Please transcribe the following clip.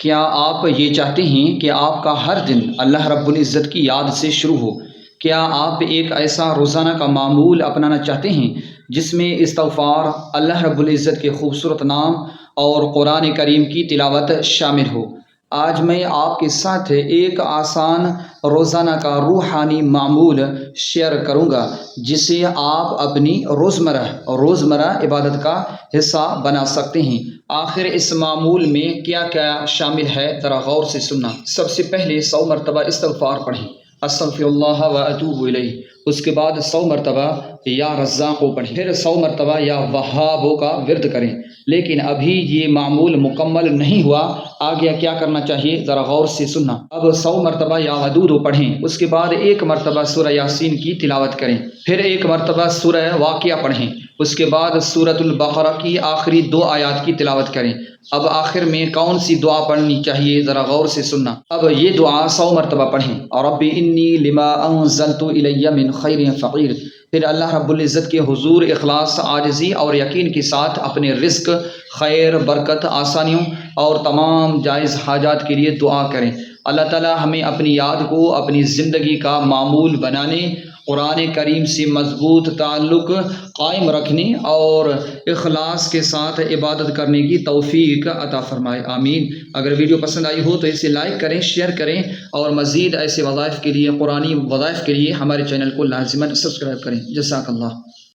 کیا آپ یہ چاہتے ہیں کہ آپ کا ہر دن اللہ رب العزت کی یاد سے شروع ہو؟ کیا آپ ایک ایسا روزانہ کا معمول اپنانا چاہتے ہیں جس میں استغفار، اللہ رب العزت کے خوبصورت نام اور قرآن کریم کی تلاوت شامل ہو؟ آج میں آپ کے ساتھ ایک آسان روزانہ کا روحانی معمول شیئر کروں گا جسے آپ اپنی روزمرہ عبادت کا حصہ بنا سکتے ہیں۔ آخر اس معمول میں کیا کیا شامل ہے ذرا غور سے سننا۔ سب سے پہلے 100 مرتبہ استغفار پڑھیں، استغفر اللہ و اتوب الیہ۔ اس کے بعد 100 مرتبہ یا رزاق کو پڑھیں، پھر 100 مرتبہ یا وہابوں کا ورد کریں۔ لیکن ابھی یہ معمول مکمل نہیں ہوا، آگے کیا کرنا چاہیے ذرا غور سے سننا۔ اب 100 مرتبہ یا ودود پڑھیں، اس کے بعد 1 مرتبہ سورہ یاسین کی تلاوت کریں، پھر 1 مرتبہ سورہ واقعہ پڑھیں، اس کے بعد سورۃ البقرہ کی آخری 2 آیات کی تلاوت کریں۔ اب آخر میں کون سی دعا پڑھنی چاہیے ذرا غور سے سننا۔ اب یہ دعا 100 مرتبہ پڑھیں، رب انی لما انزلت الی من خیر فقیر۔ پھر اللہ رب العزت کے حضور اخلاص، عاجزی اور یقین کے ساتھ اپنے رزق، خیر، برکت، آسانیوں اور تمام جائز حاجات کے لیے دعا کریں۔ اللہ تعالی ہمیں اپنی یاد کو اپنی زندگی کا معمول بنانے، قرآن کریم سے مضبوط تعلق قائم رکھنے اور اخلاص کے ساتھ عبادت کرنے کی توفیق عطا فرمائے، آمین۔ اگر ویڈیو پسند آئی ہو تو اسے لائک کریں، شیئر کریں اور مزید ایسے وظائف کے لیے، قرآنی وظائف کے لیے ہمارے چینل کو لازماً سبسکرائب کریں۔ جزاک اللہ۔